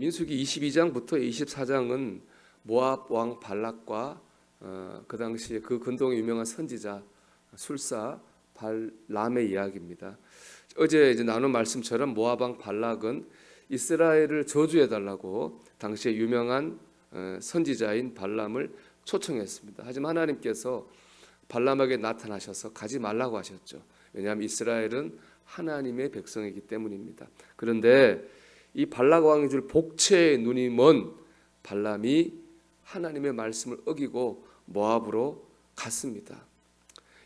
민수기 22장부터 24장은 모압 왕 발락과 그 당시에 그 근동에 유명한 선지자 술사 발람의 이야기입니다. 어제 이제 나눈 말씀처럼 모압 왕 발락은 이스라엘을 저주해달라고 당시에 유명한 선지자인 발람을 초청했습니다. 하지만 하나님께서 발람에게 나타나셔서 가지 말라고 하셨죠. 왜냐하면 이스라엘은 하나님의 백성이기 때문입니다. 그런데 이 발락 왕이 줄 복채의 눈이 먼 발람이 하나님의 말씀을 어기고 모압으로 갔습니다.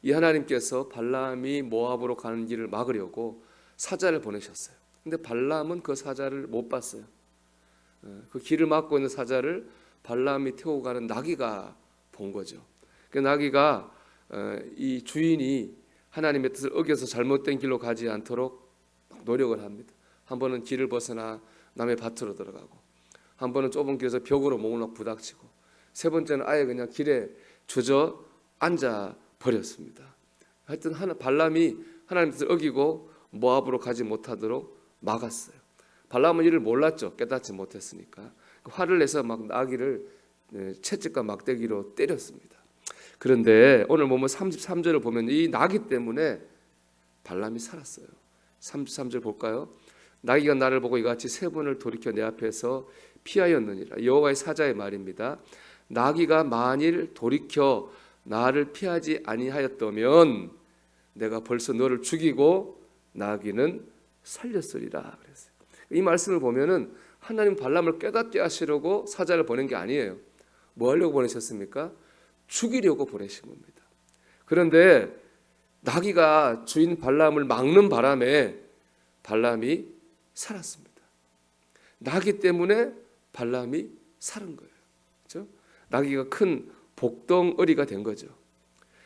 이 하나님께서 발람이 모압으로 가는 길을 막으려고 사자를 보내셨어요. 근데 발람은 그 사자를 못 봤어요. 그 길을 막고 있는 사자를 발람이 태우고 가는 나귀가 본 거죠. 그 나귀가 이 주인이 하나님의 뜻을 어겨서 잘못된 길로 가지 않도록 노력을 합니다. 한 번은 길을 벗어나 남의 밭으로 들어가고, 한 번은 좁은 길에서 벽으로 목을 부닥치고, 세 번째는 아예 그냥 길에 주저 앉아 버렸습니다. 하여튼 발람이 하나님의 뜻을 어기고 모압으로 가지 못하도록 막았어요. 발람은 이를 몰랐죠. 깨닫지 못했으니까. 화를 내서 막 나귀를 채찍과 막대기로 때렸습니다. 그런데 오늘 보면 33절을 보면 이 나귀 때문에 발람이 살았어요. 33절 볼까요? 나귀가 나를 보고 이같이 세 번을 돌이켜 내 앞에서 피하였느니라. 여호와의 사자의 말입니다. 나귀가 만일 돌이켜 나를 피하지 아니하였다면 내가 벌써 너를 죽이고 나귀는 살렸으리라 그랬어요. 이 말씀을 보면은 하나님 발람을 깨닫게 하시려고 사자를 보낸 게 아니에요. 뭐 하려고 보내셨습니까? 죽이려고 보내신 겁니다. 그런데 나귀가 주인 발람을 막는 바람에 발람이 살았습니다. 나귀 때문에 발람이 살은 거예요. 그렇죠? 나귀가 큰 복덩어리가 된 거죠.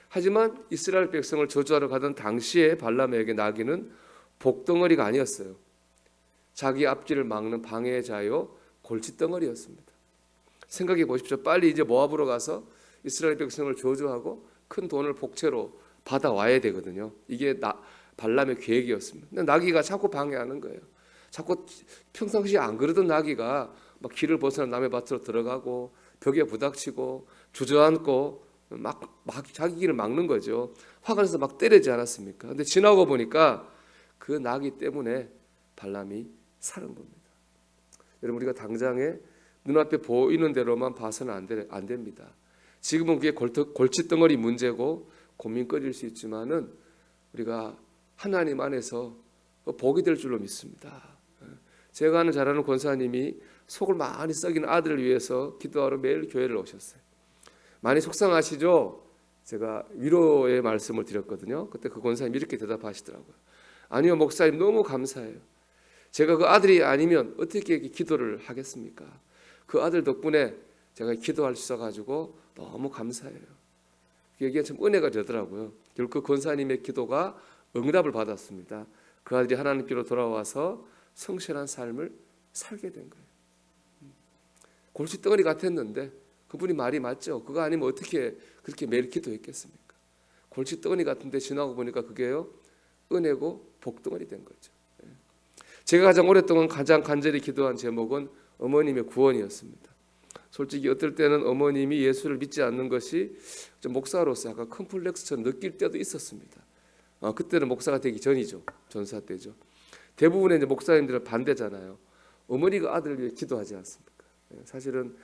하지만 이스라엘 백성을 저주하러 가던 당시에 발람에게 나귀는 복덩어리가 아니었어요. 자기 앞길을 막는 방해자요 골칫덩어리였습니다. 생각해 보십시오. 빨리 이제 모압으로 가서 이스라엘 백성을 저주하고 큰 돈을 복채로 받아와야 되거든요. 이게 발람의 계획이었습니다. 근데 나귀가 자꾸 방해하는 거예요. 자꾸 평상시에 안 그러던 나귀가 막 길을 벗어나 남의 밭으로 들어가고 벽에 부닥치고 주저앉고 막 자기 길을 막는 거죠. 화가 나서 막 때리지 않았습니까? 근데 지나고 보니까 그 나귀 때문에 발람이 살은 겁니다. 여러분, 우리가 당장에 눈앞에 보이는 대로만 봐서는 안 됩니다. 지금은 그게 골칫덩어리 문제고 고민거리일 수 있지만은 우리가 하나님 안에서 복이 될 줄로 믿습니다. 제가 아는 잘 아는 권사님이 속을 많이 썩인 아들을 위해서 기도하러 매일 교회를 오셨어요. 많이 속상하시죠? 제가 위로의 말씀을 드렸거든요. 그때 그 권사님이 이렇게 대답하시더라고요. 아니요, 목사님, 너무 감사해요. 제가 그 아들이 아니면 어떻게 기도를 하겠습니까? 그 아들 덕분에 제가 기도할 수 있어가지고 너무 감사해요. 이게 참 은혜가 되더라고요. 결국 그 권사님의 기도가 응답을 받았습니다. 그 아들이 하나님께로 돌아와서 성실한 삶을 살게 된 거예요. 골칫덩어리 같았는데 그분이 말이 맞죠. 그거 아니면 어떻게 그렇게 매일 기도했겠습니까? 골칫덩어리 같은데 지나고 보니까 그게요 은혜고 복덩어리 된 거죠. 제가 가장 오랫동안 가장 간절히 기도한 제목은 어머님의 구원이었습니다. 솔직히 어떨 때는 어머님이 예수를 믿지 않는 것이 좀 목사로서 약간 컴플렉스처럼 느낄 때도 있었습니다. 그때는 목사가 되기 전이죠. 전사 때죠. 대부분의 이제 목사님들은 반대잖아요. 어머니가 아들을 위해 기도하지 않습니까? 사실은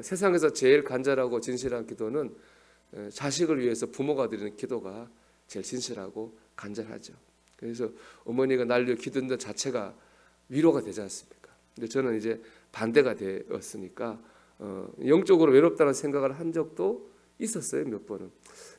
세상에서 제일 간절하고 진실한 기도는 자식을 위해서 부모가 드리는 기도가 제일 진실하고 간절하죠. 그래서 어머니가 날 위해 기도하는 것 자체가 위로가 되지 않습니까? 근데 저는 이제 반대가 되었으니까 영적으로 외롭다는 생각을 한 적도 있었어요, 몇 번은.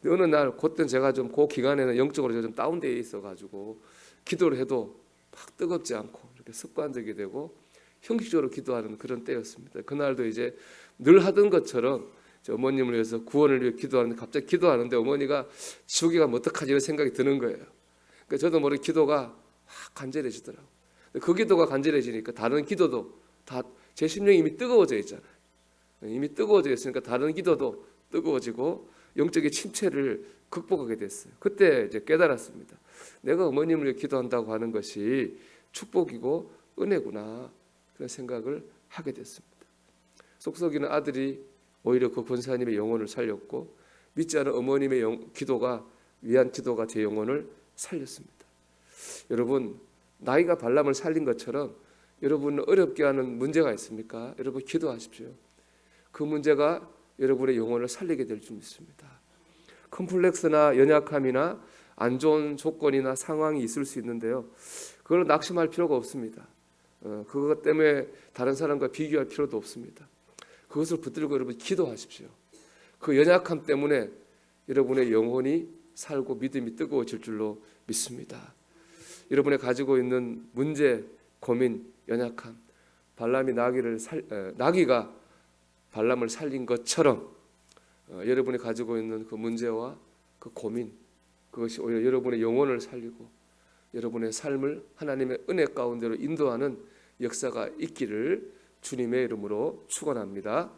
근데 어느 날 그때 제가 좀 그 기간에는 영적으로 좀 다운되어 있어가지고 기도를 해도 막 뜨겁지 않고 이렇게 습관적이 되고 형식적으로 기도하는 그런 때였습니다. 그날도 이제 늘 하던 것처럼 어머님을 위해서 구원을 위해 기도하는데 갑자기 기도하는데 어머니가 지옥에 가면 어떡하지 이런 생각이 드는 거예요. 그러니까 저도 모르게 기도가 간절해지더라고요. 그 기도가 간절해지니까 다른 기도도 다 제 심령이 이미 뜨거워져 있잖아요. 이미 뜨거워져 있으니까 다른 기도도 뜨거워지고 영적인 침체를 극복하게 됐어요. 그때 이제 깨달았습니다. 내가 어머님을 위해 기도한다고 하는 것이 축복이고 은혜구나 그런 생각을 하게 됐습니다. 속썩이는 아들이 오히려 그 권사님의 영혼을 살렸고 믿지 않은 어머님의 기도가 위한 기도가 제 영혼을 살렸습니다. 여러분, 나이가 발람을 살린 것처럼 여러분은 어렵게 하는 문제가 있습니까? 여러분 기도하십시오. 그 문제가 여러분의 영혼을 살리게 될 줄 믿습니다. 컴플렉스나 연약함이나 안 좋은 조건이나 상황이 있을 수 있는데요, 그걸 낙심할 필요가 없습니다. 그것 때문에 다른 사람과 비교할 필요도 없습니다. 그것을 붙들고 여러분 기도하십시오. 그 연약함 때문에 여러분의 영혼이 살고 믿음이 뜨거워질 줄로 믿습니다. 여러분이 가지고 있는 문제, 고민, 연약함, 나귀가 발람을 살린 것처럼 여러분이 가지고 있는 그 문제와 그 고민, 그것이 오히려 여러분의 영혼을 살리고 여러분의 삶을 하나님의 은혜 가운데로 인도하는 역사가 있기를 주님의 이름으로 축원합니다.